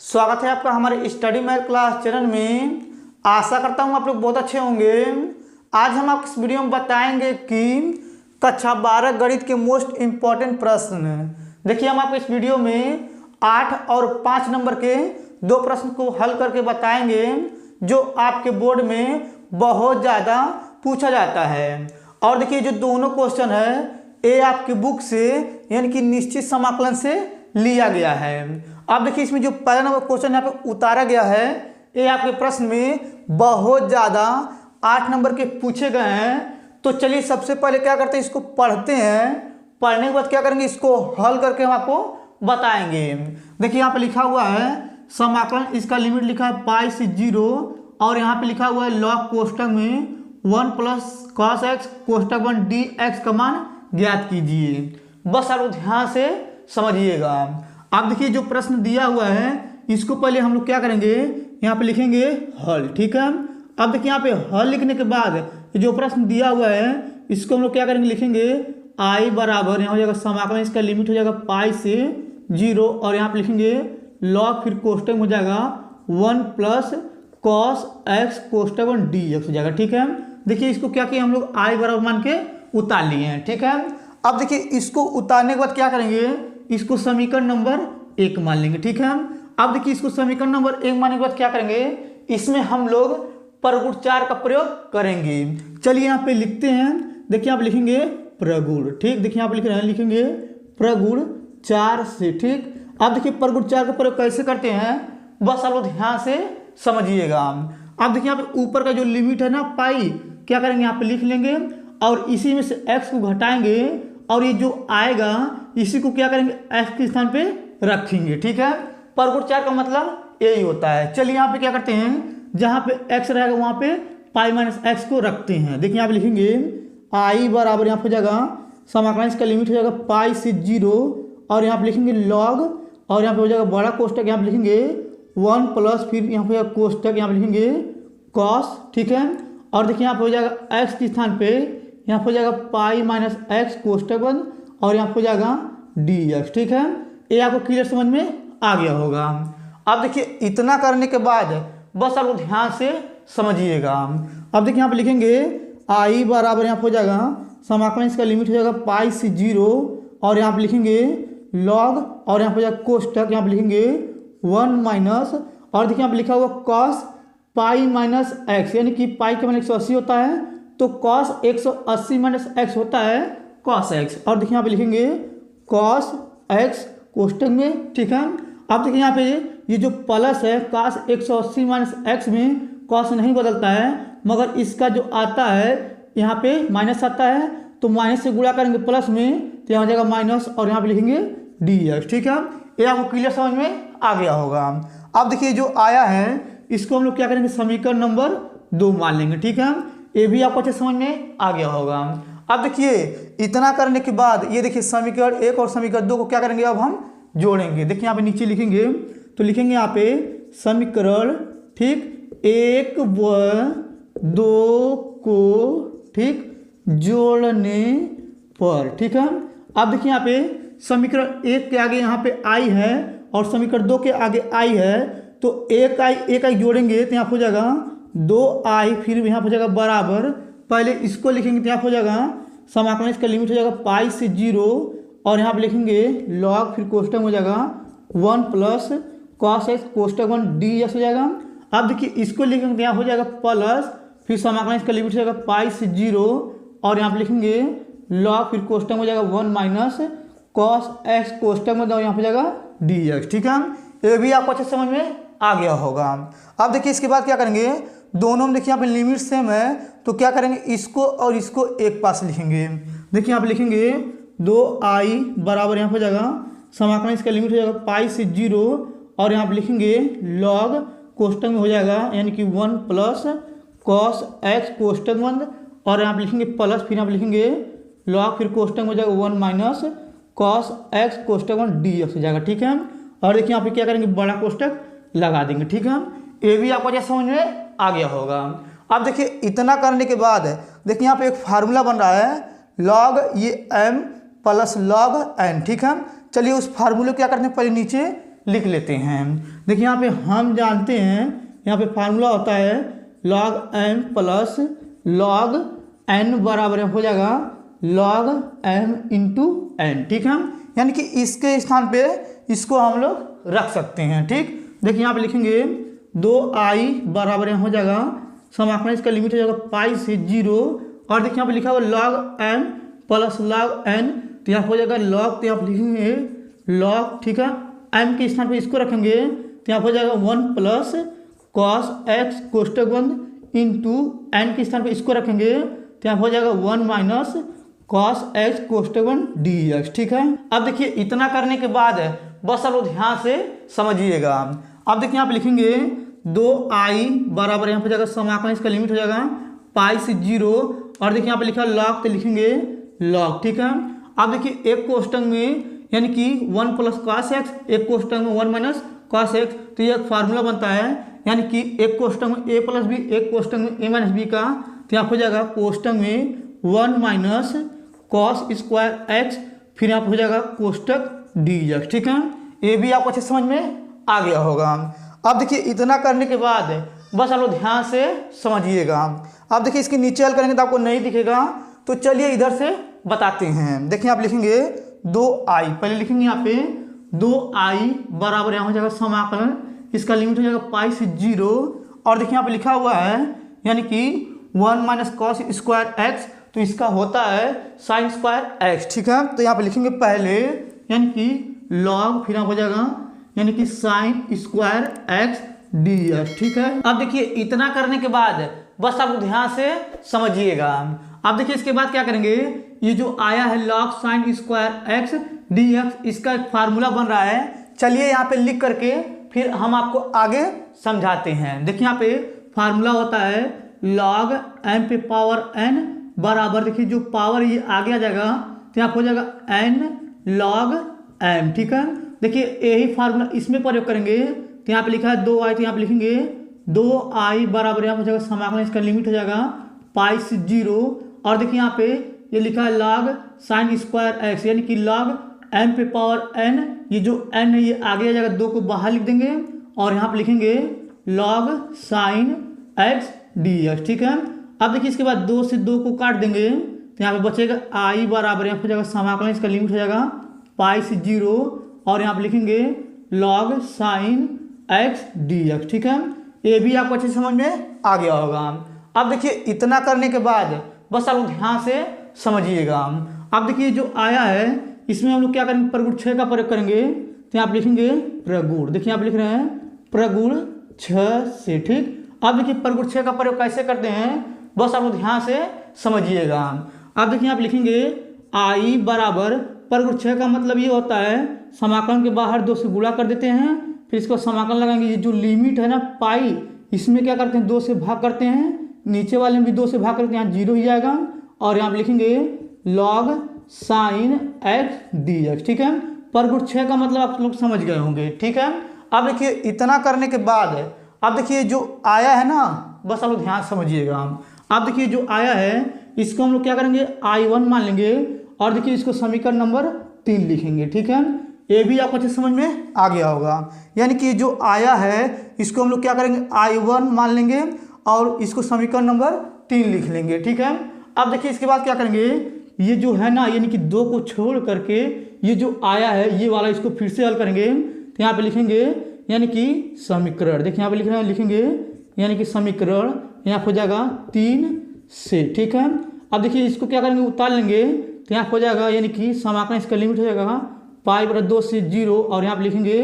स्वागत है आपका हमारे स्टडी मैथ क्लास चैनल में। आशा करता हूँ आप लोग बहुत अच्छे होंगे। आज हम आपको इस वीडियो में बताएंगे कि कक्षा 12 गणित के मोस्ट इम्पॉर्टेंट प्रश्न। देखिए, हम आपको इस वीडियो में 8 और 5 नंबर के दो प्रश्न को हल करके बताएंगे जो आपके बोर्ड में बहुत ज़्यादा पूछा जाता है। और देखिए, जो दोनों क्वेश्चन है ये आपकी बुक से यानी कि निश्चित समाकलन से लिया गया है। अब देखिए, इसमें जो पहला नंबर क्वेश्चन यहाँ पे उतारा गया है ये आपके प्रश्न में बहुत ज़्यादा 8 नंबर के पूछे गए हैं। तो चलिए सबसे पहले क्या करते हैं, इसको पढ़ते हैं। पढ़ने के बाद क्या करेंगे, इसको हल करके हम आपको बताएंगे। देखिए, यहाँ पे लिखा हुआ है समाकलन, इसका लिमिट लिखा है पाई से 0 और यहाँ पे लिखा हुआ है लॉग कोष्टक में 1 प्लस cos x कोष्टक 1 dx का मान ज्ञात कीजिए। बस आप ध्यान से समझिएगा। अब देखिए, जो प्रश्न दिया हुआ है इसको पहले हम लोग क्या करेंगे, यहाँ पे लिखेंगे हल। ठीक है। अब देखिए, यहाँ पे हल लिखने के बाद जो प्रश्न दिया हुआ है इसको हम लोग क्या करेंगे, लिखेंगे आई बराबर, यहाँ हो जाएगा समाकलन, इसका लिमिट हो जाएगा पाई से 0 और यहाँ पे लिखेंगे लॉग, फिर कोष्टक हो जाएगा 1 प्लस cos x कोष्टक 1 dx हो जाएगा। ठीक है। देखिए, इसको क्या किया हम लोग आई बराबर मान के उतार लिए हैं। ठीक है। अब देखिए, इसको उतारने के बाद क्या करेंगे, इसको समीकरण नंबर 1 मान लेंगे। ठीक है। अब देखिए, इसको समीकरण नंबर 1 मानने के बाद क्या करेंगे, इसमें हम लोग प्रगुण 4 का प्रयोग करेंगे। चलिए यहाँ पे लिखते हैं। देखिए, आप लिखेंगे प्रगुण। ठीक, देखिए यहाँ पे लिख रहे हैं, लिखेंगे प्रगुण 4 से। ठीक। अब देखिए, प्रगुण 4 का प्रयोग कैसे करते हैं, बस आप लोग ध्यान से समझिएगा। अब देखिए, यहाँ पे ऊपर का जो लिमिट है ना पाई, क्या करेंगे यहाँ पे लिख लेंगे और इसी में से x को घटाएंगे और ये जो आएगा इसी को क्या करेंगे x के स्थान पे रखेंगे। ठीक है। प्रगुण 4 का मतलब यही होता है। चलिए यहाँ पे क्या करते हैं, जहाँ पे x रहेगा वहाँ पे पाई माइनस x को रखते हैं। देखिए, यहाँ पे लिखेंगे आई बराबर, यहाँ पे हो जाएगा समाकलन, इसका लिमिट हो जाएगा पाई से 0 और यहाँ पे लिखेंगे लॉग और यहाँ पे हो जाएगा बड़ा कोष्टक, यहाँ पे लिखेंगे 1 प्लस, फिर यहाँ पे कोष्टक, यहाँ पे लिखेंगे कॉस। ठीक है। और देखिए, यहाँ पे हो जाएगा x के स्थान पे यहाँ पे हो जाएगा पाई माइनस x कोष्टक 1 और यहाँ पे हो जाएगा dx। ठीक है। ये आपको क्लियर समझ में आ गया होगा। अब देखिए, इतना करने के बाद बस आप ध्यान से समझिएगा। अब देखिए, यहाँ पे लिखेंगे आई बराबर, यहाँ पे हो जाएगा समाकलन, इसका लिमिट हो जाएगा पाई से 0 और यहाँ पे लिखेंगे लॉग और यहाँ पे हो जाएगा कोष्टक, यहाँ पे लिखेंगे 1 माइनस और देखिए यहाँ पे लिखा हुआ कॉस पाई माइनस एक्स, यानी कि पाई का मान 180 होता है तो कॉस 180 माइनस एक्स होता है कॉस एक्स। और देखिए यहाँ पे लिखेंगे कॉस एक्स कोष्टक में। ठीक है। अब देखिए, यहाँ पे ये जो प्लस है कॉस 180 माइनस एक्स में कॉस नहीं बदलता है, मगर इसका जो आता है यहाँ पे माइनस आता है तो माइनस से गुणा करेंगे प्लस में तो यहाँ हो जाएगा माइनस और यहाँ पे लिखेंगे dx। ठीक है। ये आपको क्लियर समझ में आ गया होगा। अब देखिए, जो आया है इसको हम लोग क्या करेंगे, समीकरण नंबर 2 मान लेंगे। ठीक है। ये भी आपको अच्छे समझ में आ गया होगा। अब देखिए, इतना करने के बाद ये देखिए समीकरण 1 और समीकरण 2 को क्या करेंगे, अब हम जोड़ेंगे। देखिए, यहाँ पे नीचे लिखेंगे तो लिखेंगे यहाँ पे समीकरण, ठीक, 1 व 2 को, ठीक, जोड़ने पर। ठीक है। अब देखिए, यहाँ पे समीकरण 1 के आगे यहाँ पे आई है और समीकरण 2 के आगे आई है तो एक आई जोड़ेंगे तो यहाँ हो जाएगा 2i, फिर यहाँ हो जाएगा बराबर, पहले इसको लिखेंगे तो यहाँ हो जाएगा समाकलन, इसका लिमिट हो जाएगा पाई से 0 और यहाँ पे लिखेंगे लॉग, फिर कोष्टक हो जाएगा 1 प्लस cos x कोष्टक 1 dx हो जाएगा। अब देखिए, इसको लिखेंगे तो यहाँ हो जाएगा प्लस, फिर समाकलन, इसका लिमिट हो जाएगा पाई से 0 और यहाँ पे लिखेंगे लॉग, फिर कोष्टक हो जाएगा 1 माइनस cos x कोष्टक में यहाँ पे जाएगा dx। ठीक है। ये भी आपको अच्छे समझ में आ गया होगा। अब देखिए, इसके बाद क्या करेंगे, दोनों में देखिए यहाँ पे लिमिट सेम है तो क्या करेंगे, इसको और इसको एक पास लिखेंगे। देखिए, यहाँ पे लिखेंगे 2i बराबर, यहाँ पे जाएगा समाकलन, इसका लिमिट हो जाएगा पाई से 0 और यहाँ पे लिखेंगे लॉग, कोष्टक में हो जाएगा यानी कि 1 प्लस cos x कोष्टक 1 और यहाँ पे लिखेंगे प्लस, फिर यहाँ पे लिखेंगे लॉग, फिर कोष्टक में हो जाएगा 1 माइनस cos x कोष्टक 1 dx हो जाएगा। ठीक है। और देखिए, यहाँ पे क्या करेंगे, बड़ा कोष्टक लगा देंगे। ठीक है। ये भी आपको जैसे समझ में आ गया होगा। अब देखिए, इतना करने के बाद देखिए यहाँ पे एक फार्मूला बन रहा है लॉग ये m प्लस लॉग n। ठीक है। चलिए, उस फार्मूले को क्या करते हैं, पहले नीचे लिख लेते हैं। देखिए यहाँ पे हम जानते हैं, यहाँ पे फार्मूला होता है log m plus log n बराबर हो जाएगा log m इंटू n। ठीक है, यानी कि इसके स्थान पे इसको हम लोग रख सकते हैं। ठीक, देखिए यहाँ पे लिखेंगे 2i बराबर हो जाएगा समाकलन, इसका लिमिट हो जाएगा पाई से 0, और देखिए यहाँ पे लिखा हुआ log m plus log n, तो यहाँ हो जाएगा log, तो यहाँ पे लिखेंगे log। ठीक है, m के स्थान पे इसको रखेंगे तो यहाँ हो जाएगा 1 प्लस cos x कोष्टक बंद इंटू n के स्थान पे इसको रखेंगे तो यहाँ हो जाएगा 1 माइनस cos x कोष्टक बंद dx। ठीक है, अब देखिए इतना करने के बाद बस आप ध्यान से समझिएगा। अब देखिए यहाँ पे लिखेंगे 2i बराबर यहाँ पे जाएगा समाकलन, इसका लिमिट हो जाएगा पाई से 0, और देखिए यहाँ पे लिखा log, तो लिखेंगे log। ठीक है, अब देखिए एक कोष्टक में यानी कि 1 प्लस cos x, एक कोष्टक में 1 माइनस cos x, तो ये एक फार्मूला बनता है, यानी कि एक कोष्टक में a प्लस बी, एक कोष्टक में a माइनस बी का, तो यहाँ हो जाएगा कोष्टक में 1 माइनस cos स्क्वायर x, फिर यहाँ हो जाएगा कोष्टक dx। ठीक है, ये भी आपको अच्छे समझ में आ गया होगा। अब देखिए इतना करने के बाद बस आप लोग ध्यान से समझिएगा। अब देखिए इसके नीचे हल करेंगे तो आपको नहीं दिखेगा, तो चलिए इधर से बताते हैं। देखिए आप लिखेंगे 2i, पहले लिखेंगे यहाँ पे 2i बराबर यहाँ हो जाएगा समाकलन, इसका लिमिट हो जाएगा पाई से 0, और देखिए यहाँ पे लिखा हुआ है यानी कि 1 माइनस कॉस स्क्वायर एक्स, तो इसका होता है साइन स्क्वायर एक्स। ठीक है, तो यहाँ पे लिखेंगे पहले यानी कि log, फिर यहाँ हो जाएगा यानी कि साइन स्क्वायर एक्स dx। ठीक है, अब देखिए इतना करने के बाद बस आप ध्यान से समझिएगा। अब देखिए इसके बाद क्या करेंगे, ये जो आया है log sine square x dx, इसका एक फार्मूला बन रहा है। चलिए यहाँ पे लिख करके फिर हम आपको आगे समझाते हैं। देखिए यहाँ पे फार्मूला होता है log m पे पावर n बराबर, देखिए जो पावर ये आगे आ जाएगा तो यहाँ हो जाएगा n log m। ठीक है, देखिए यही फार्मूला इसमें प्रयोग करेंगे, तो यहाँ पे लिखा है 2i, तो यहाँ पे लिखेंगे 2i बराबर यहाँ हो जाएगा समाकलन, इसका लिमिट हो जाएगा पाई से 0, और देखिए यहाँ पे ये लिखा है log साइन स्क्वायर एक्स, यानी कि log m पे पावर n, ये जो n है ये आगे आ जाएगा, 2 को बाहर लिख देंगे, और यहाँ पे लिखेंगे log साइन x dx। ठीक है, अब देखिए इसके बाद 2 से 2 को काट देंगे, तो यहाँ पे बचेगा i बराबर यहाँ पे जाएगा समाकलन, इसका लिमिट हो जाएगा पाई से 0, और यहाँ पे लिखेंगे log साइन x dx। ठीक है, ये भी आपको अच्छे समझ में आ गया होगा। अब देखिए इतना करने के बाद बस आप लोग ध्यान से समझिएगा। अब देखिए जो आया है इसमें हम लोग क्या करेंगे, प्रगुण 6 का प्रयोग करेंगे, तो यहाँ पे लिखेंगे प्रगुण, देखिए यहाँ पे लिख रहे हैं प्रगुण 6 से। ठीक, अब देखिए प्रगुण 6 का प्रयोग कैसे करते हैं, बस आप लोग ध्यान से समझिएगा। अब देखिए यहाँ पे लिखेंगे i बराबर प्रगुण 6 का मतलब ये होता है समाकलन के बाहर 2 से गुणा कर देते हैं, फिर इसको समाकलन लगाएंगे, ये जो लिमिट है ना पाई, इसमें क्या करते हैं 2 से भाग करते हैं, नीचे वाले में भी 2 से भाग करते हैं, यहाँ 0 ही जाएगा, और यहाँ पे लिखेंगे log साइन x dx। ठीक है, प्रगुण 6 का मतलब आप लोग समझ गए होंगे। ठीक है, अब देखिए इतना करने के बाद अब देखिए जो आया है ना, बस आप लोग ध्यान समझिएगा। अब देखिए जो आया है इसको हम लोग क्या करेंगे i1 मान लेंगे, और देखिए इसको समीकरण नंबर 3 लिखेंगे। ठीक है, ये भी आपको अच्छे समझ में आ गया होगा, यानी कि जो आया है इसको हम लोग क्या करेंगे i1 मान लेंगे, और इसको समीकरण नंबर 3 लिख लेंगे। ठीक है, अब देखिए इसके बाद क्या करेंगे, ये जो है ना यानी कि 2 को छोड़ करके ये जो आया है ये वाला इसको फिर से हल करेंगे, तो यहाँ पे लिखेंगे यानी कि समीकरण, देखिए यहाँ पे लिख रहे हैं, लिखेंगे यानी कि समीकरण, यहाँ हो जाएगा 3 से। ठीक है, अब देखिए इसको क्या करेंगे उतार लेंगे, तो यहाँ हो जाएगा यानी कि समाकलन, इसका लिमिट हो जाएगा पाई बराबर 2 से 0, और यहाँ पे लिखेंगे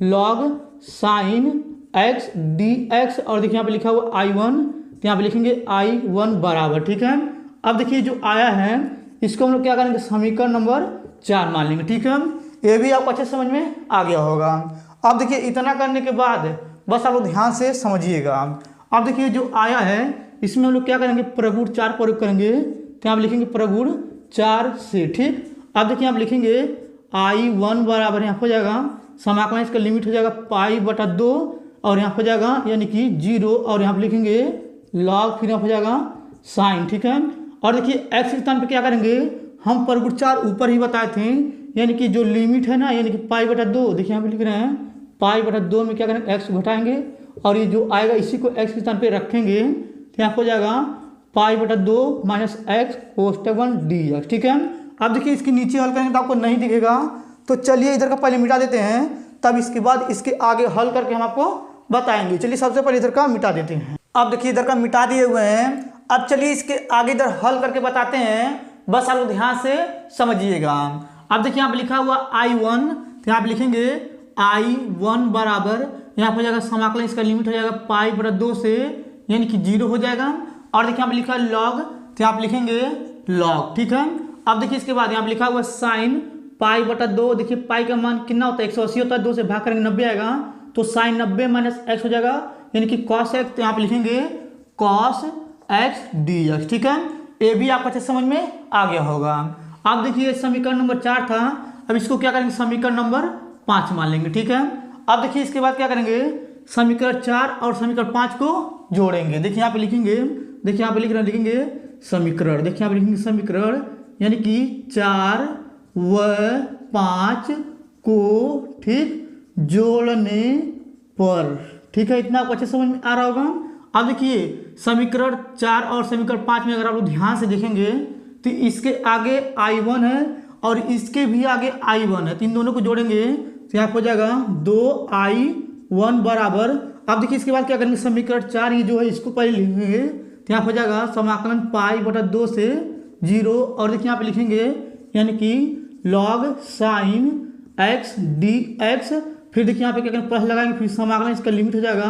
log साइन x dx, और देखिए यहाँ पे लिखा हुआ i1, तो यहाँ पे लिखेंगे i1 बराबर। ठीक है, अब देखिए जो आया है इसको हम लोग क्या करेंगे समीकरण नंबर 4 मान लेंगे। ठीक है, ये भी आपको अच्छे समझ में आ गया होगा। अब देखिए इतना करने के बाद बस आप लोग ध्यान से समझिएगा। अब देखिए जो आया है इसमें हम लोग क्या करेंगे प्रगुण 4 प्रयोग करेंगे, तो यहाँ पे लिखेंगे प्रगुण 4 से। ठीक, अब देखिए आप लिखेंगे i1 बराबर यहाँ हो जाएगा समाकलन, इसका लिमिट हो जाएगा पाई बटा 2, और यहाँ हो जाएगा यानी कि 0, और यहाँ पे लिखेंगे log, फिर यहाँ हो जाएगा साइन। ठीक है, और देखिए x के स्थान पे क्या करेंगे, हम प्रगुण 4 ऊपर ही बताए थे, यानी कि जो लिमिट है ना यानी कि पाई बटा 2, देखिए यहाँ पे लिख रहे हैं पाई बटा 2 में क्या करेंगे x घटाएंगे और ये जो आएगा इसी को x के स्थान पे रखेंगे तो यहाँ हो जाएगा पाई बटा 2 माइनस एक्स कोष्टक 1 dx। ठीक है, अब देखिए इसके नीचे हल करेंगे तो आपको नहीं दिखेगा, तो चलिए इधर का पहले मिटा देते हैं, तब इसके बाद इसके आगे हल करके हम आपको बताएंगे। चलिए सबसे पहले इधर का मिटा देते हैं। अब देखिए इधर का मिटा दिए हुए हैं। अब चलिए इसके आगे इधर हल करके बताते हैं, बस आप ध्यान से समझिएगा। अब देखिए यहाँ पे लिखा हुआ I1, तो यहाँ पे लिखेंगे I1 बराबर यहाँ पे हो जाएगा समाकलन, इसका लिमिट हो जाएगा पाई बटा 2 से यानी कि 0 हो जाएगा। और देखिए यहाँ पे लिखा है लॉग, तो यहाँ पे लिखेंगे लॉग। ठीक है, अब देखिए इसके बाद यहाँ पे लिखा हुआ साइन पाई बटा 2। देखिए पाई का मान कितना होता है 180 होता है, 2 से भाग करेंगे 90 आएगा, तो साइन 90 माइनस एक्स हो जाएगा यानी कि कॉस एक्स, तो यहाँ पे लिखेंगे कॉस एक्स dx। ठीक है, ये भी आपको अच्छे समझ में आ गया होगा। अब देखिए समीकरण नंबर 4 था, अब इसको क्या करेंगे समीकरण नंबर 5 मान लेंगे। ठीक है, अब देखिए इसके बाद क्या करेंगे समीकरण 4 और समीकरण 5 को जोड़ेंगे। देखिए यहाँ पे लिखेंगे, देखिए यहाँ पे लिखेंगे समीकरण, देखिए यहाँ पे लिखेंगे समीकरण यानी कि 4 व 5 को ठीक जोड़ने पर। ठीक है, इतना आपको अच्छे समझ में आ रहा होगा। अब देखिए समीकरण 4 और समीकरण 5 में अगर आप लोग ध्यान से देखेंगे तो इसके आगे I1 है और इसके भी आगे I1 है, तो इन दोनों को जोड़ेंगे तो यहाँ हो जाएगा 2I1 बराबर। अब देखिए इसके बाद क्या करेंगे समीकरण 4 ये जो है इसको पहले लिखेंगे, तो यहाँ हो जाएगा समाकलन पाई बटा 2 से 0। और देखिए यहाँ पे लिखेंगे यानी कि लॉग साइन एक्स dx। फिर देखिए यहाँ पे क्या करेंगे प्लस लगाएंगे, फिर समाकलन इसका लिमिट हो जाएगा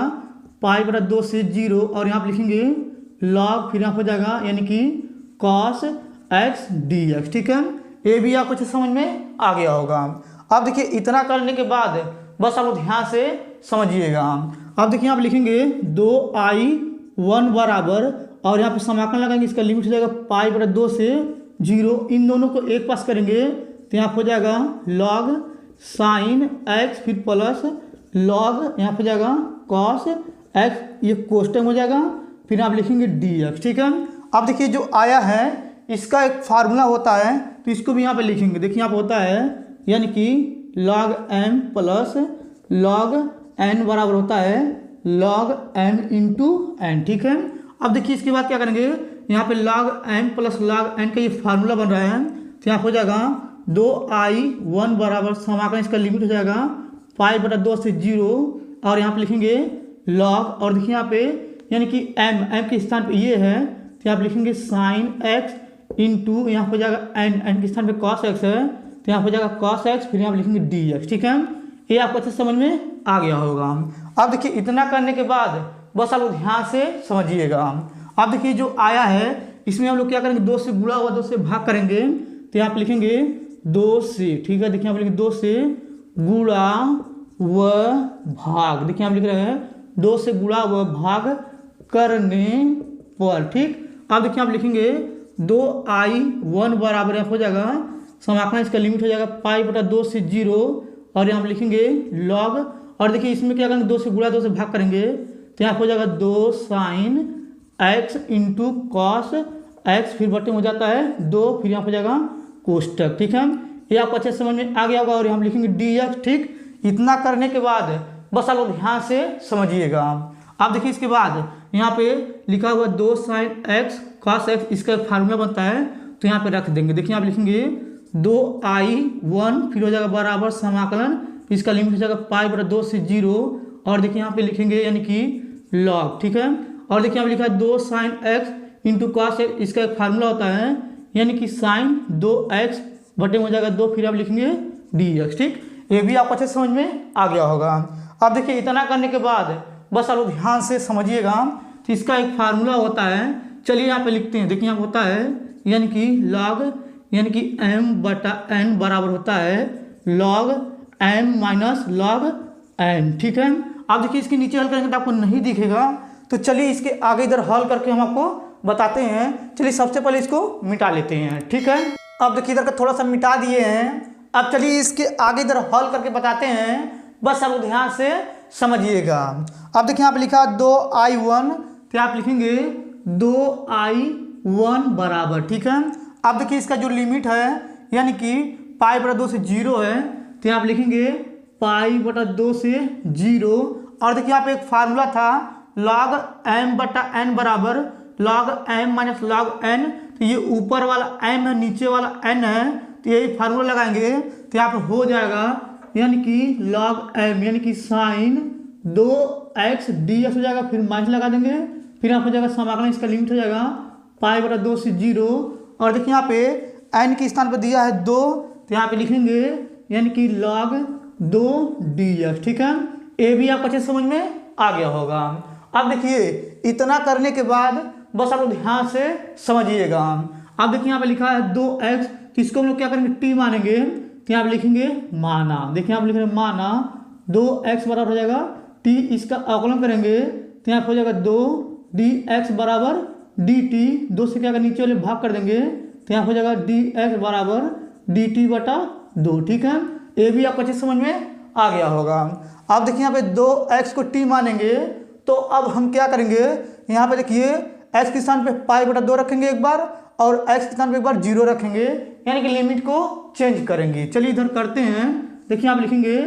पाई बटा 2 से 0 और यहाँ पे लिखेंगे लॉग, फिर यहाँ हो जाएगा यानी कि कॉस एक्स dx। ठीक है, ये भी आपको अच्छे समझ में आ गया होगा। अब देखिए इतना करने के बाद बस आप लोग ध्यान से समझिएगा। अब देखिए यहाँ पे लिखेंगे 2I1 बराबर और यहाँ पे समाकलन लगाएंगे, इसका लिमिट हो जाएगा पाई बटा 2 से 0, इन दोनों को एक पास करेंगे तो यहाँ हो जाएगा लॉग साइन एक्स फिर प्लस लॉग यहाँ हो जाएगा कॉस एक्स, ये कोष्टक हो जाएगा, फिर आप लिखेंगे dx। ठीक है, अब देखिए जो आया है इसका एक फार्मूला होता है, तो इसको भी यहाँ पे लिखेंगे। देखिए यहाँ पे होता है यानी कि log m plus log n बराबर होता है log n इंटू n। ठीक है, अब देखिए इसके बाद क्या करेंगे यहाँ पे log m plus log n का ये फार्मूला बन रहा है, तो यहाँ हो जाएगा 2I1 बराबर समाकलन इसका लिमिट हो जाएगा पाई बटा 2 से 0 और यहाँ पे लिखेंगे log, और देखिए यहाँ पे यानी कि m के स्थान पे ये है तो यहाँ पे लिखेंगे साइन x इंटू यहाँ हो जाएगा n के स्थान पे cos x है तो यहाँ हो जाएगा cos x, फिर यहाँ पे लिखेंगे dx। ठीक है, ये आपको अच्छे समझ में आ गया होगा। अब देखिए इतना करने के बाद बस आप लोग ध्यान से समझिएगा। अब देखिए जो आया है इसमें हम लोग क्या करेंगे 2 से गुणा हुआ 2 से भाग करेंगे, तो यहाँ पे लिखेंगे 2 से। ठीक है, देखिए यहाँ पे लिखेंगे 2 से गुणा व भाग, देखिए हम लिख रहे हैं 2 से गुणा व भाग करने पर। ठीक, अब देखिए आप लिखेंगे 2I1 बराबर यहाँ हो जाएगा समाकलन इसका लिमिट हो जाएगा पाई बटा 2 से 0 और यहाँ पे लिखेंगे लॉग, और देखिए इसमें क्या करेंगे 2 से गुणा 2 से भाग करेंगे तो यहाँ हो जाएगा 2 sine x into cos x, फिर बटे हो जाता है 2, फिर यहाँ हो जाएगा कोष्टक। ठीक है, ये आपको अच्छे समझ में आ गया होगा और यहाँ लिखेंगे dx। ठीक, इतना करने के बाद बस आप लोग ध्यान से समझिएगा। अब देखिए इसके बाद यहाँ पे लिखा हुआ 2 साइन एक्स कॉस एक्स, इसका फार्मूला बनता है तो यहाँ पे रख देंगे। देखिए यहाँ पे लिखेंगे 2I1 फिर हो जाएगा बराबर समाकलन इसका लिमिट हो जाएगा पाई बटा 2 से 0 और देखिए यहाँ पे लिखेंगे यानी कि लॉग। ठीक है, और देखिए यहाँ पे लिखा है 2 sine x into cos x, इसका एक फार्मूला होता है यानी कि साइन 2x बटे हो जाएगा 2, फिर आप लिखेंगे dx। ठीक, ये भी आपको अच्छे समझ में आ गया होगा। अब देखिए इतना करने के बाद बस आप लोग ध्यान से समझिएगा, तो इसका एक फार्मूला होता है, चलिए यहाँ पे लिखते हैं। देखिए यहाँ होता है यानी कि log यानी कि m बटा n बराबर होता है log m minus log n। ठीक है, अब देखिए इसके नीचे हल करेंगे तो आपको नहीं दिखेगा, तो चलिए इसके आगे इधर हल करके हम आपको बताते हैं। चलिए सबसे पहले इसको मिटा लेते हैं। ठीक है, अब देखिए इधर का थोड़ा सा मिटा दिए हैं, अब चलिए इसके आगे इधर हल करके बताते हैं, बस आप ध्यान से समझिएगा। अब देखिए यहाँ पे लिखा 2I1 तो आप लिखेंगे 2I1 बराबर। ठीक है, अब देखिए इसका जो लिमिट है यानी कि पाई बटा 2 से 0 है तो आप लिखेंगे पाई बटा 2 से 0। और देखिए यहाँ पे एक फार्मूला था log m बटा n बराबर log m minus log n। तो ये ऊपर वाला m है, नीचे वाला n है, तो यही फार्मूला लगाएंगे तो यहाँ पे हो जाएगा यानी कि log m यानी कि साइन 2x dx हो जाएगा, फिर माइनस लगा देंगे, फिर यहाँ हो जाएगा समाकलन, इसका लिमिट हो जाएगा पाई बटा 2 से 0। और देखिए यहाँ पे n के स्थान पर दिया है 2, तो यहाँ पे लिखेंगे यानी कि log 2 dx। ठीक है, ये भी आपको अच्छे समझ में आ गया होगा। अब देखिए इतना करने के बाद बस आप लोग ध्यान से समझिएगा। अब देखिए यहाँ पे लिखा है 2x, तो इसको हम लोग क्या करेंगे t मानेंगे, तो यहाँ पे लिखेंगे माना। देखिए यहाँ पे लिखेंगे माना 2x बराबर हो जाएगा t, इसका अवकलन करेंगे तो यहाँ पे हो जाएगा 2 dx बराबर dt, 2 से क्या कर नीचे वाले भाग कर देंगे तो यहाँ हो जाएगा dx बराबर dt बटा 2। ठीक है, ये भी आपको अच्छे समझ में आ गया होगा। अब देखिए यहाँ पे 2x को t मानेंगे, तो अब हम क्या करेंगे, यहाँ पे देखिए x के स्थान पे पाई बटा 2 रखेंगे एक बार, और x के स्थान पे एक बार 0 रखेंगे, यानी कि लिमिट को चेंज करेंगे। चलिए इधर करते हैं। देखिए यहाँ पे लिखेंगे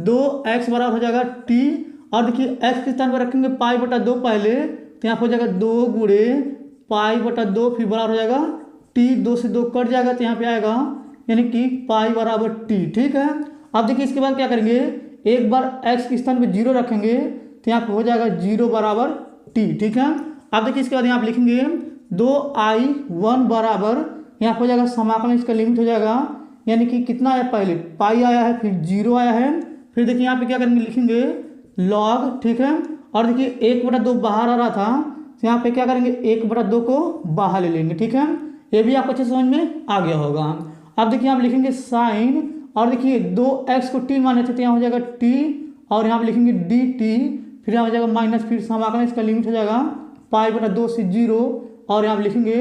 2x बराबर हो जाएगा t, और देखिए x के स्थान पे रखेंगे पाई बटा 2 पहले, तो यहाँ पे हो जाएगा 2 गुणे पाई बटा 2, फिर बराबर हो जाएगा t, 2 से 2 कट जाएगा तो यहाँ पे आएगा यानी कि पाई बराबर t। ठीक है, अब देखिए इसके बाद क्या करेंगे, एक बार x के स्थान पे 0 रखेंगे तो यहाँ पे हो जाएगा 0 बराबर t। ठीक है, अब देखिए इसके बाद यहाँ पे लिखेंगे 2i1 बराबर, यहाँ पे हो जाएगा समाकलन, इसका लिमिट हो जाएगा यानी कि कितना आया, पहले पाई आया है, फिर 0 आया है, फिर देखिए यहाँ पे क्या करेंगे, लिखेंगे log। ठीक है, और देखिए 1 बटा 2 बाहर आ रहा था, तो यहाँ पे क्या करेंगे 1 बटा 2 को बाहर ले लेंगे। ठीक है, ये भी आपको अच्छे समझ में आ गया होगा। अब देखिए यहाँ पे लिखेंगे साइन, और देखिए 2x को t माने थे तो यहाँ हो जाएगा t, और यहाँ पे लिखेंगे dt, फिर यहाँ हो जाएगा माइनस, फिर समाकलन, इसका लिमिट हो जाएगा पाई बटा 2 से 0, और यहाँ पे लिखेंगे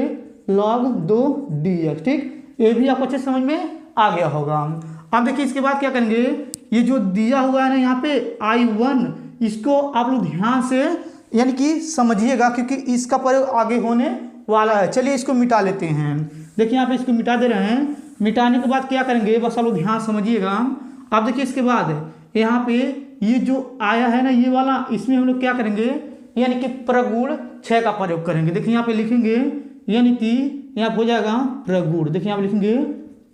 log 2 dx। ठीक, ये भी आपको अच्छे समझ में आ गया होगा। अब देखिए इसके बाद क्या करेंगे, ये जो दिया हुआ है ना यहाँ पे i1, इसको आप लोग ध्यान से यानी कि समझिएगा, क्योंकि इसका प्रयोग आगे होने वाला है। चलिए इसको मिटा लेते हैं। देखिए यहाँ पे इसको मिटा दे रहे हैं। मिटाने के बाद क्या करेंगे, बस आप लोग ध्यान समझिएगा। अब देखिए इसके बाद यहाँ पे ये जो आया है ना ये वाला, इसमें हम लोग क्या करेंगे, यानी कि प्रगुण 6 का प्रयोग करेंगे। देखिए यहाँ पे लिखेंगे यानी कि यहाँ हो जाएगा प्रगुण, देखिए यहाँ पे लिखेंगे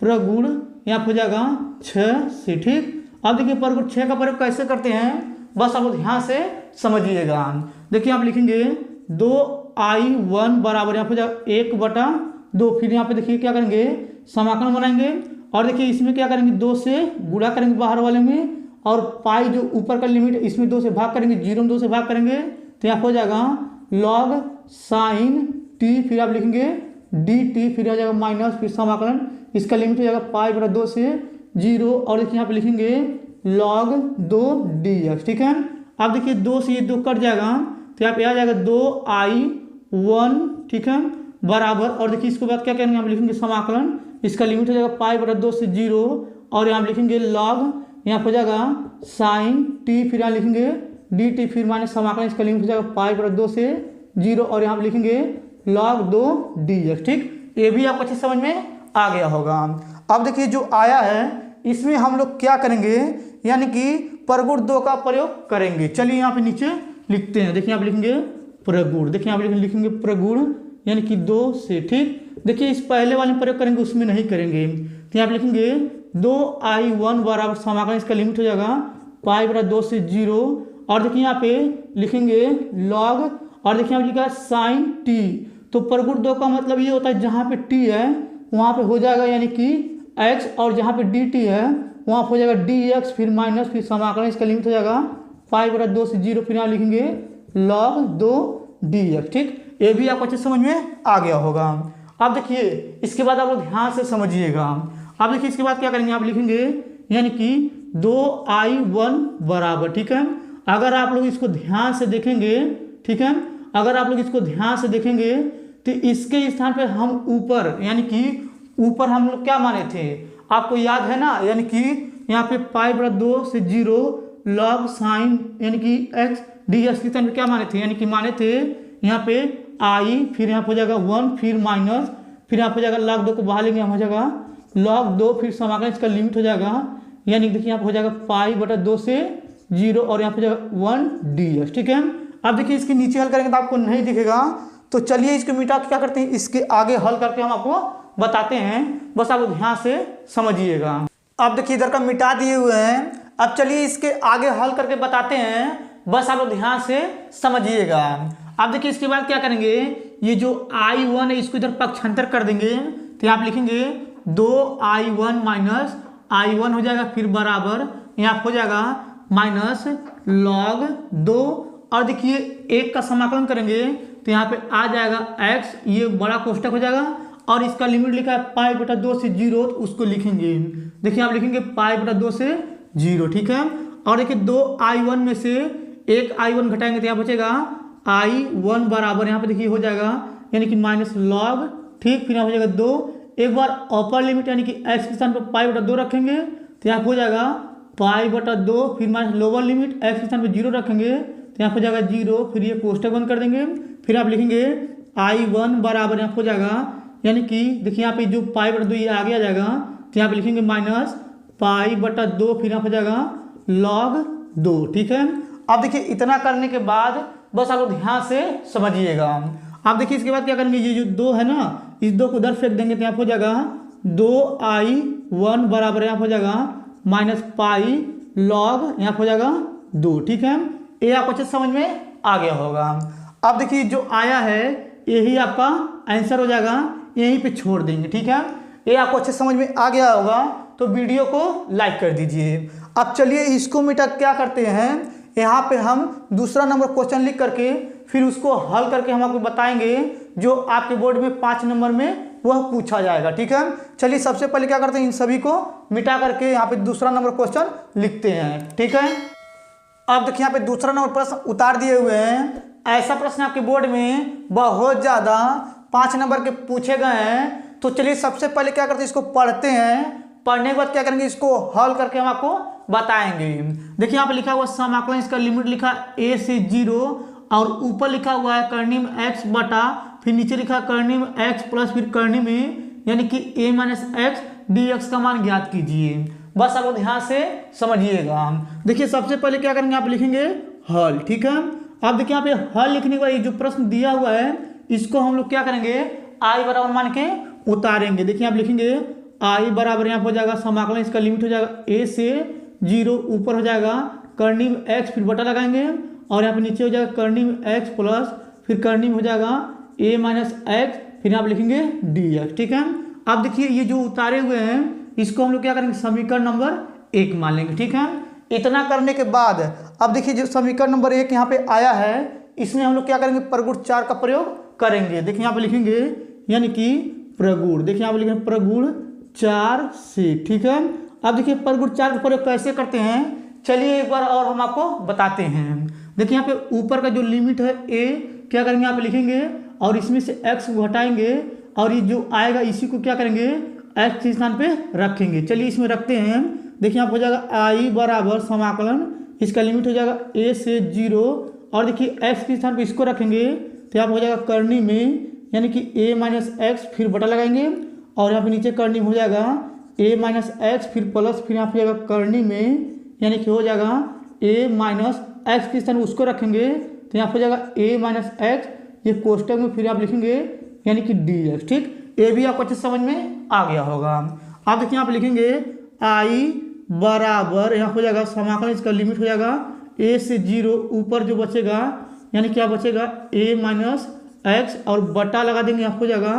प्रगुण, यहाँ हो जाएगा 6 से। ठीक, अब देखिए प्रगुण 6 का प्रयोग कैसे करते हैं, बस आप लोग ध्यान से समझिएगा। देखिए आप लिखेंगे 2i1 बराबर यहाँ पे हो जाएगा 1 बटा 2, फिर यहाँ पे देखिए क्या करेंगे, समाकलन बनाएंगे, और देखिए इसमें क्या करेंगे 2 से गुणा करेंगे बाहर वाले में, और पाई जो ऊपर का लिमिट इसमें 2 से भाग करेंगे, 0 में 2 से भाग करेंगे, तो यहाँ हो जाएगा log साइन t, फिर आप लिखेंगे dt, फिर आ जाएगा माइनस, फिर समाकलन, इसका लिमिट हो जाएगा पाई बटा 2 से 0, और देखिए यहाँ पे लिखेंगे log 2 dx। ठीक है, अब देखिए 2 से ये 2 कट जाएगा, तो यहाँ पे आ जाएगा 2i1। ठीक है, बराबर, और देखिए इसके बाद क्या करेंगे, यहाँ पे लिखेंगे समाकलन, इसका लिमिट हो जाएगा पाई बटा 2 से 0, और यहाँ पे लिखेंगे log, यहाँ हो जाएगा साइन t, फिर यहाँ लिखेंगे dt, फिर माइनस समाकलन, इसका लिमिट हो जाएगा पाई बटा 2 से 0, और यहाँ पे लिखेंगे log 2 dx। ठीक, ये भी आपको अच्छे समझ में आ गया होगा। अब देखिए जो आया है इसमें हम लोग क्या करेंगे, यानी कि प्रगुण 2 का प्रयोग करेंगे। चलिए यहाँ पे नीचे लिखते हैं। देखिए यहाँ पे लिखेंगे प्रगुण, देखिए यहाँ पे लिखेंगे प्रगुण यानी कि 2 से। ठीक, देखिए इस पहले वाले में प्रयोग करेंगे, उसमें नहीं करेंगे, तो यहाँ पे लिखेंगे 2i1 बराबर समाकलन, इसका लिमिट हो जाएगा पाई बटा 2 से 0, और देखिए यहाँ पे लिखेंगे log, और देखिए यहाँ पे लिखा साइन t। तो प्रगुण 2 का मतलब ये होता है जहाँ पे t है वहाँ पे हो जाएगा यानी कि x, और जहाँ पे dt है वहाँ पे हो जाएगा dx, फिर माइनस, फिर समाकलन, इसका लिमिट हो जाएगा पाई बटा 2 से 0, फिर यहाँ लिखेंगे log 2 dx। ठीक, ये भी आपको अच्छे समझ में आ गया होगा। अब देखिए इसके बाद आप लोग ध्यान से समझिएगा। अब देखिए इसके बाद क्या करेंगे, आप लिखेंगे यानी कि 2i1 बराबर। ठीक है, अगर आप लोग इसको ध्यान से देखेंगे, ठीक है, अगर आप लोग इसको ध्यान से देखेंगे तो इसके स्थान पे हम ऊपर, यानी कि ऊपर हम लोग क्या माने थे, आपको याद है ना, यानी कि यहाँ पे पाई बटा 2 से 0 log साइन यानी कि x dx के स्थान पे क्या माने थे, यानी कि माने थे यहाँ पे i, फिर यहाँ पे हो जाएगा 1, फिर माइनस, फिर यहाँ पे हो जाएगा log 2 को बाहर लेंगे, यहाँ हो जाएगा log 2, फिर समाकलन, इसका लिमिट हो जाएगा यानी देखिए यहाँ पे हो जाएगा पाई बटा 2 से 0 और यहाँ पे हो जाएगा 1 dx। ठीक है, अब देखिए इसके नीचे हल करेंगे तो आपको नहीं दिखेगा, तो चलिए इसको मिटा के क्या करते हैं, इसके आगे हल करके हम आपको बताते हैं, बस आप ध्यान से समझिएगा। अब देखिए इधर का मिटा दिए हुए हैं, अब चलिए इसके आगे हल करके बताते हैं, बस आप ध्यान से समझिएगा। अब देखिए इसके बाद क्या करेंगे, ये जो I1 है इसको इधर पक्षांतर कर देंगे, तो आप लिखेंगे 2I1 माइनस I1 हो जाएगा, फिर बराबर यहाँ हो जाएगा माइनस log 2, और देखिए एक का समाकलन करेंगे तो यहाँ पे आ जाएगा x, ये बड़ा कोष्टक हो जाएगा, और इसका लिमिट लिखा है पाई बटा 2 से 0, तो उसको लिखेंगे। देखिए आप लिखेंगे पाई बटा 2 से 0। ठीक है, और देखिए 2I1 में से एक I1 घटाएंगे तो यहाँ बचेगा I1 बराबर यहाँ पे देखिए हो जाएगा यानी कि माइनस लॉग, ठीक, फिर यहाँ हो जाएगा 2, एक बार अपर लिमिट यानी कि x के स्थान पर पाई बटा 2 रखेंगे तो यहाँ हो जाएगा पाई बटा 2, फिर माइनस लोअर लिमिट x के स्थान पर 0 रखेंगे तो यहाँ हो जाएगा 0, फिर ये कोष्टक बंद कर देंगे, फिर आप लिखेंगे I1 बराबर यहाँ हो जाएगा यानी कि देखिए यहाँ पे जो पाई बटा 2 ये आगे आ जाएगा, तो यहाँ पे लिखेंगे माइनस पाई बटा 2, फिर यहाँ हो जाएगा log 2। ठीक है, अब देखिए इतना करने के बाद बस आप ध्यान से समझिएगा। आप देखिए इसके बाद क्या करेंगे, ये जो 2 है ना, इस 2 को उधर फेंक देंगे तो यहाँ हो जाएगा 2I1 बराबर यहाँ हो जाएगा माइनस पाई log यहाँ हो जाएगा 2। ठीक है, ये आपको अच्छे समझ में आ गया होगा। अब देखिए जो आया है यही आपका आंसर हो जाएगा, यहीं पे छोड़ देंगे। ठीक है, ये आपको अच्छे समझ में आ गया होगा, तो वीडियो को लाइक कर दीजिए। अब चलिए इसको मिटा क्या करते हैं, यहाँ पे हम दूसरा नंबर क्वेश्चन लिख करके फिर उसको हल करके हम आपको बताएंगे, जो आपके बोर्ड में 5 नंबर में वह पूछा जाएगा। ठीक है, चलिए सबसे पहले क्या करते हैं, इन सभी को मिटा करके यहाँ पे दूसरा नंबर क्वेश्चन लिखते हैं। ठीक है, अब देखिए यहाँ पे दूसरा नंबर प्रश्न उतार दिए हुए हैं। ऐसा प्रश्न आपके बोर्ड में बहुत ज़्यादा 5 नंबर के पूछे गए हैं, तो चलिए सबसे पहले क्या करते हैं, इसको पढ़ते हैं, पढ़ने के बाद क्या करेंगे, इसको हल करके हम आपको बताएंगे। देखिए यहाँ पे लिखा हुआ समाकलन, इसका लिमिट लिखा a से 0, और ऊपर लिखा हुआ है करनी में x बटा, फिर नीचे लिखा करनी में x प्लस, फिर करनी में यानी कि a माइनस x dx का मान ज्ञात कीजिए। बस आप ध्यान से समझिएगा। देखिए सबसे पहले क्या करेंगे, आप लिखेंगे हल। ठीक है, अब देखिए यहाँ पे हल लिखने के बाद ये जो प्रश्न दिया हुआ है इसको हम लोग क्या करेंगे, I बराबर मान के उतारेंगे। देखिए आप लिखेंगे I बराबर यहाँ हो जाएगा समाकलन, इसका लिमिट हो जाएगा a से 0, ऊपर हो जाएगा करनी में x, फिर बटा लगाएंगे, और यहाँ पे नीचे हो जाएगा करनी में x प्लस, फिर करनी में हो जाएगा a माइनस x, फिर आप लिखेंगे dx। ठीक है, अब देखिए ये जो उतारे हुए हैं इसको हम लोग क्या करेंगे, समीकरण नंबर 1 मान लेंगे। ठीक है, इतना करने के बाद अब देखिए जो समीकरण नंबर 1 यहाँ पे आया है, इसमें हम लोग क्या करेंगे, प्रगुण 4 का प्रयोग करेंगे। देखिए यहाँ पे लिखेंगे यानी कि प्रगुण, देखिए यहाँ पे लिखेंगे प्रगुण 4 से। ठीक है, अब देखिए प्रगुण 4 का प्रयोग कैसे करते हैं, चलिए एक बार और हम आपको बताते हैं। देखिए यहाँ पे ऊपर का जो लिमिट है a, क्या करेंगे यहाँ पे लिखेंगे, और इसमें से x को घटाएंगे, और ये जो आएगा इसी को क्या करेंगे x के स्थान पे रखेंगे। चलिए इसमें रखते हैं। देखिए यहाँ हो जाएगा I बराबर समाकलन, इसका लिमिट हो जाएगा a से 0, और देखिए x के स्थान पे इसको रखेंगे तो यहाँ हो जाएगा करनी में यानी कि a माइनस x, फिर बटा लगाएंगे, और यहाँ पे नीचे करनी हो जाएगा a माइनस x, फिर प्लस, फिर यहाँ पे जाएगा करनी में यानी कि हो जाएगा a माइनस x के स्थान उसको रखेंगे तो यहाँ हो जाएगा a माइनस x, ये कोष्टक में फिर आप लिखेंगे यानी कि dx। ठीक, ये भी आपको अच्छे समझ में आ गया होगा। आप देखिए यहाँ पे लिखेंगे I बराबर यहाँ हो जाएगा समाकलन, इसका लिमिट हो जाएगा a से 0, ऊपर जो बचेगा यानी क्या बचेगा a माइनस x, और बटा लगा देंगे, यहाँ हो जाएगा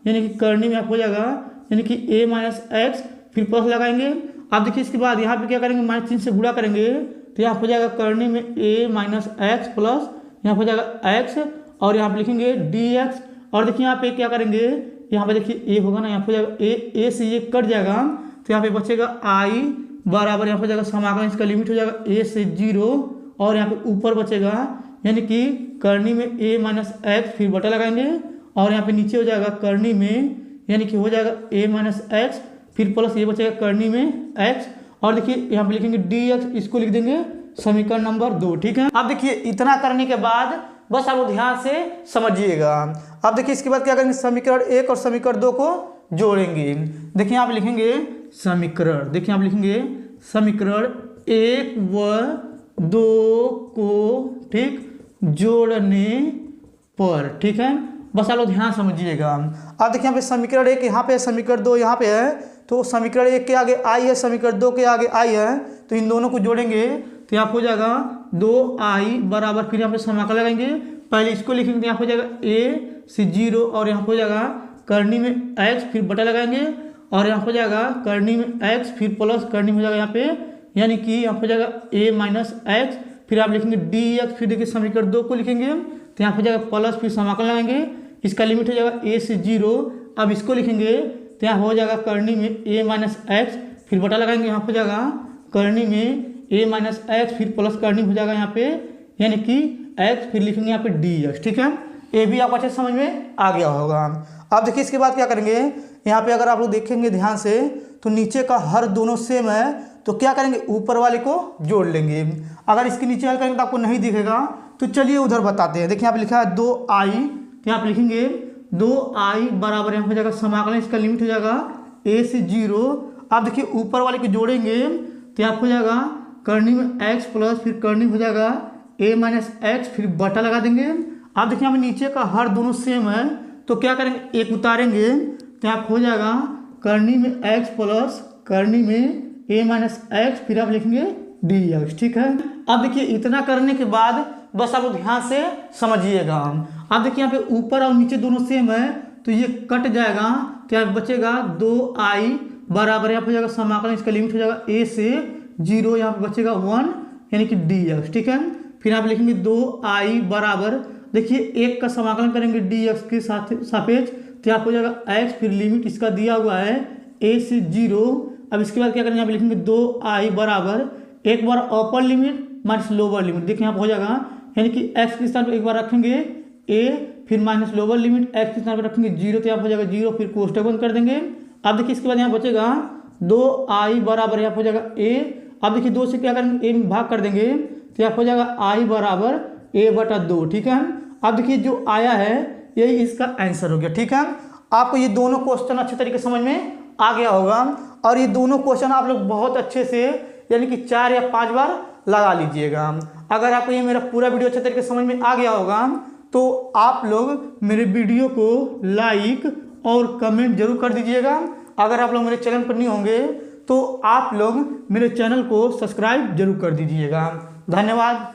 यानी कि करनी में हो जाएगा यानी कि a माइनस x, फिर प्लस लगाएंगे। आप देखिए इसके बाद यहाँ पे क्या करेंगे, माइनस चिन्ह से गुणा करेंगे तो यहाँ हो जाएगा करनी में a माइनस एक्स प्लस, यहाँ हो जाएगा x, और यहाँ पे लिखेंगे dx, और देखिए यहाँ पे क्या करेंगे, यहाँ पे देखिए a होगा ना, यहाँ हो जाएगा a से ये कट जाएगा तो यहाँ पे बचेगा I बराबर यहाँ हो जाएगा समाकलन, इसका लिमिट हो जाएगा a से 0, और यहाँ पे ऊपर बचेगा यानी कि करनी में a माइनस एक्स, फिर बटा लगाएंगे, और यहाँ पे नीचे हो जाएगा करनी में यानी कि हो जाएगा a माइनस एक्स, फिर प्लस ये बचेगा करनी में x, और देखिए यहाँ पे लिखेंगे dx, इसको लिख देंगे समीकरण नंबर 2। ठीक है, अब देखिए इतना करने के बाद बस आप ध्यान से समझिएगा। अब देखिए इसके बाद क्या करेंगे, समीकरण 1 और समीकरण 2 को जोड़ेंगे। देखिए यहाँ पे लिखेंगे समीकरण, देखिए आप लिखेंगे समीकरण 1 व 2 को ठीक जोड़ने पर, ठीक है। बस आप लोग ध्यान समझिएगा। अब देखिए यहाँ पे समीकरण 1 यहाँ पे है, समीकरण 2 यहाँ पे है, तो समीकरण 1 के आगे आई है, समीकरण 2 के आगे आई है, तो इन दोनों को जोड़ेंगे तो यहाँ हो जाएगा 2i बराबर, फिर यहाँ पे समाकलन लगाएंगे, पहले इसको लिखेंगे तो यहाँ हो जाएगा a से 0 और यहाँ हो जाएगा करनी में x, फिर बटा लगाएंगे और यहाँ हो जाएगा करनी में x, फिर प्लस करनी में हो जाएगा यहाँ पे, यानी कि यहाँ हो जाएगा a माइनस एक्स, फिर आप लिखेंगे dx, फिर देखिए समीकरण 2 को लिखेंगे तो यहाँ हो जाएगा प्लस, फिर समाकलन लगाएंगे, इसका लिमिट हो जाएगा a से 0। अब इसको लिखेंगे तो यहाँ हो जाएगा करनी में a माइनस एक्स, फिर बटा लगाएंगे, यहाँ हो जाएगा करनी में a माइनस एक्स, फिर प्लस करनी हो जाएगा यहाँ पे, यानी कि x, फिर लिखेंगे यहाँ पे dx, ठीक है। ये भी आपको अच्छे समझ में आ गया होगा। अब देखिए इसके बाद क्या करेंगे, यहाँ पे अगर आप लोग देखेंगे ध्यान से तो नीचे का हर दोनों सेम है, तो क्या करेंगे ऊपर वाले को जोड़ लेंगे। अगर इसके नीचे हल करेंगे तो आपको नहीं दिखेगा, तो चलिए उधर बताते हैं। देखिए यहाँ पे लिखा है 2i, तो यहाँ पे लिखेंगे 2i बराबर यहाँ पे जाएगा समाकलन, इसका लिमिट हो जाएगा a से 0। अब देखिए ऊपर वाले को जोड़ेंगे तो यहाँ हो जाएगा करनी में x प्लस, फिर करनी हो जाएगा a माइनस एक्स, फिर बटा लगा देंगे। अब देखिए यहाँ पे नीचे का हर दोनों सेम है, तो क्या करेंगे एक उतारेंगे तो यहाँ हो जाएगा करनी में x प्लस करनी में a माइनस एक्स, फिर आप लिखेंगे dx, ठीक है। अब देखिए इतना करने के बाद बस आप ध्यान से समझिएगा। अब देखिए यहाँ पे ऊपर और नीचे दोनों सेम है, तो ये कट जाएगा तो यहाँ बचेगा 2i बराबर यहाँ पे हो जाएगा समाकलन, इसका लिमिट हो जाएगा a से 0, यहाँ पे बचेगा 1 यानी कि dx, ठीक है। फिर आप लिखेंगे 2i बराबर, देखिए एक का समाकलन करेंगे dx के सापेक्ष, तो यहाँ हो जाएगा x, फिर लिमिट इसका दिया हुआ है a से 0। अब इसके बाद क्या करेंगे, यहाँ पे लिखेंगे 2i बराबर एक बार upper limit minus lower limit, देखिए यहाँ पे हो जाएगा, यानी कि x के स्थान पर एक बार रखेंगे a, फिर माइनस लोअर लिमिट x के स्थान पर रखेंगे 0, तो यहाँ हो जाएगा 0, फिर कोष्टक बंद कर देंगे। अब देखिए इसके बाद यहाँ बचेगा 2i बराबर यहाँ हो जाएगा a। अब देखिए 2 से क्या करेंगे a में भाग कर देंगे, तो यहाँ हो जाएगा i बराबर a/2, ठीक है। अब देखिए जो आया है यही इसका आंसर हो गया, ठीक है। आपको ये दोनों क्वेश्चन अच्छे तरीके से समझ में आ गया होगा, और ये दोनों क्वेश्चन आप लोग बहुत अच्छे से यानी कि 4 या 5 बार लगा लीजिएगा। अगर आपको ये मेरा पूरा वीडियो अच्छे तरीके से समझ में आ गया होगा तो आप लोग मेरे वीडियो को लाइक और कमेंट जरूर कर दीजिएगा। अगर आप लोग मेरे चैनल पर नहीं होंगे तो आप लोग मेरे चैनल को सब्सक्राइब जरूर कर दीजिएगा। धन्यवाद।